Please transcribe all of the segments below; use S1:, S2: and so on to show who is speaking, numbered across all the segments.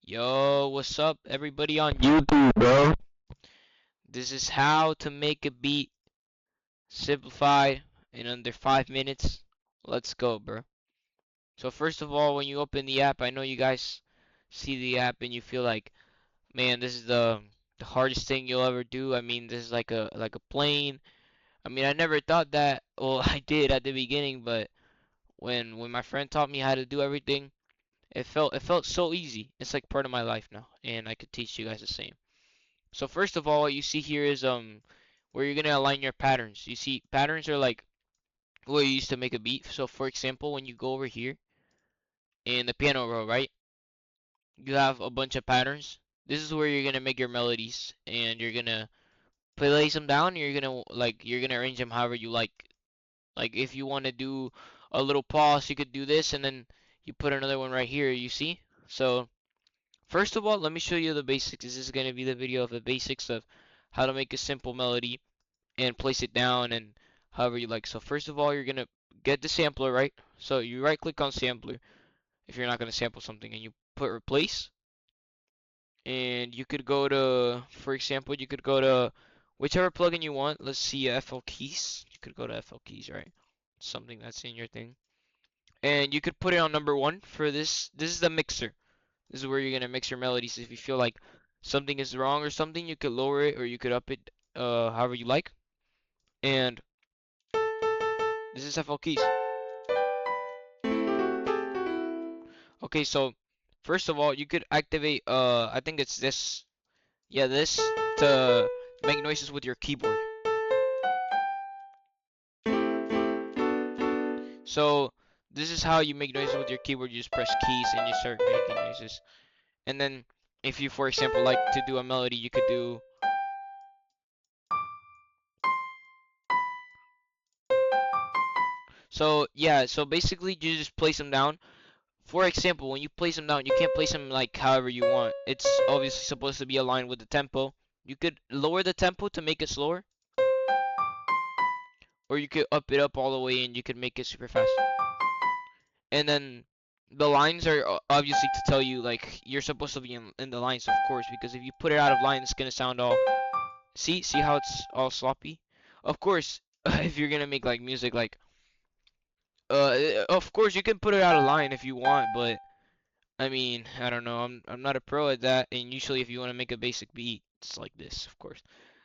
S1: Yo, what's up, everybody on YouTube, bro? This is how to make a beat simplified in under 5 minutes. Let's go, bro. So first of all, when you open the app, I know you guys see the app and you feel like, man, this is the hardest thing you'll ever do. I mean, this is like a plane. I mean, I never thought that. Well, I did at the beginning, but when my friend taught me how to do everything, it felt so easy. It's like part of my life now, and I could teach you guys the same. So first of all, what you see here is where you're gonna align your patterns. You see, patterns are like what you use to make a beat. So for example, when you go over here in the piano roll, right? You have a bunch of patterns. This is where you're gonna make your melodies, and you're gonna place them down. And you're gonna arrange them however you like. Like if you want to do a little pause, you could do this, and then you put another one right here. You see? So first of all, let me show you the basics. This is gonna be the video of the basics of how to make a simple melody and place it down and however you like. So first of all, you're gonna get the sampler, right? So you right click on sampler if you're not gonna sample something, and you put replace, and you could go to, for example, you could go to whichever plugin you want. Let's see, FL Keys. You could go to FL Keys, right? Something that's in your thing. And you could put it on number one for this. This is the mixer. This is where you're gonna mix your melodies. If you feel like something is wrong or something, you could lower it or you could up it however you like. And this is FL Keys. Okay, so first of all, you could activate I think it's this. Yeah, this to make noises with your keyboard. So this is how you make noises with your keyboard. You just press keys and you start making noises. And then if you, for example, like to do a melody, you could do. So yeah, so basically you just place them down. For example, when you place them down, you can't place them like however you want. It's obviously supposed to be aligned with the tempo. You could lower the tempo to make it slower, or you could up it up all the way and you could make it super fast. And then the lines are obviously to tell you like you're supposed to be in the lines, of course, because if you put it out of line, it's gonna sound all. See how it's all sloppy. Of course, if you're gonna make like music like of course you can put it out of line if you want, but I mean, I don't know. I'm not a pro at that, and usually if you want to make a basic beat, it's like this, of course.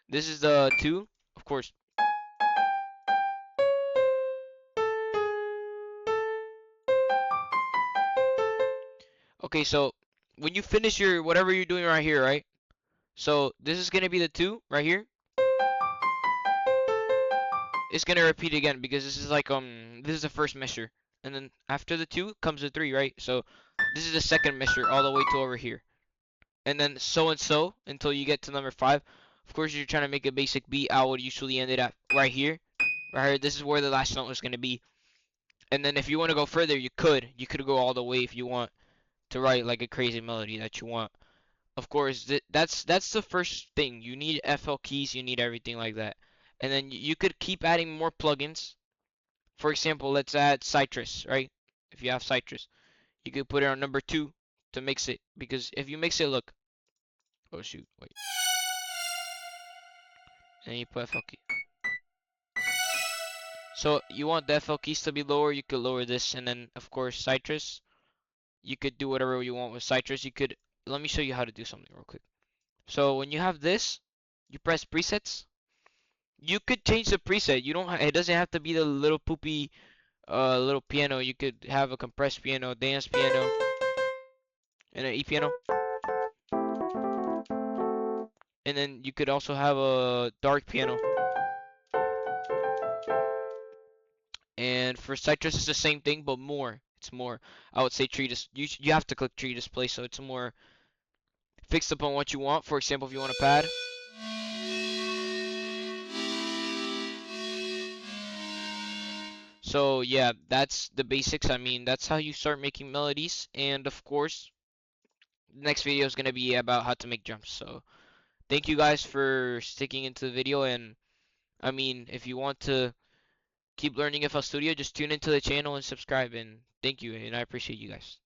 S1: This is the two, of course. Okay, so when you finish your whatever you're doing right here, right? So this is gonna be the two right here. It's gonna repeat again because this is like this is the first measure, and then after the two comes the three, right? So this is the second measure all the way to over here, and then so and so until you get to number five. Of course, you're trying to make a basic beat. I would usually end it at right here. Right here, this is where the last note is gonna be. And then if you want to go further, you could. You could go all the way if you want to write like a crazy melody that you want. Of course, that's the first thing. You need FL keys, you need everything like that. And then you could keep adding more plugins. For example, let's add Citrus, right? If you have Citrus, you could put it on number two to mix it. Because if you mix it, look. Oh shoot, wait. And you put FL key. So you want the FL keys to be lower, you could lower this, and then of course Citrus. You could do whatever you want with Citrus. You could, let me show you how to do something real quick. So when you have this, you press presets. You could change the preset. You don't. It doesn't have to be the little poopy, little piano. You could have a compressed piano, dance piano, and an E piano. And then you could also have a dark piano. And for Citrus, it's the same thing, but more. It's more. I would say tree dis. You have to click tree display, so it's more fixed upon what you want. For example, if you want a pad. So yeah, that's the basics. I mean, that's how you start making melodies. And of course, the next video is gonna be about how to make drums. So thank you guys for sticking into the video. And I mean, if you want to keep learning FL Studio, just tune into the channel and subscribe. And thank you. And I appreciate you guys.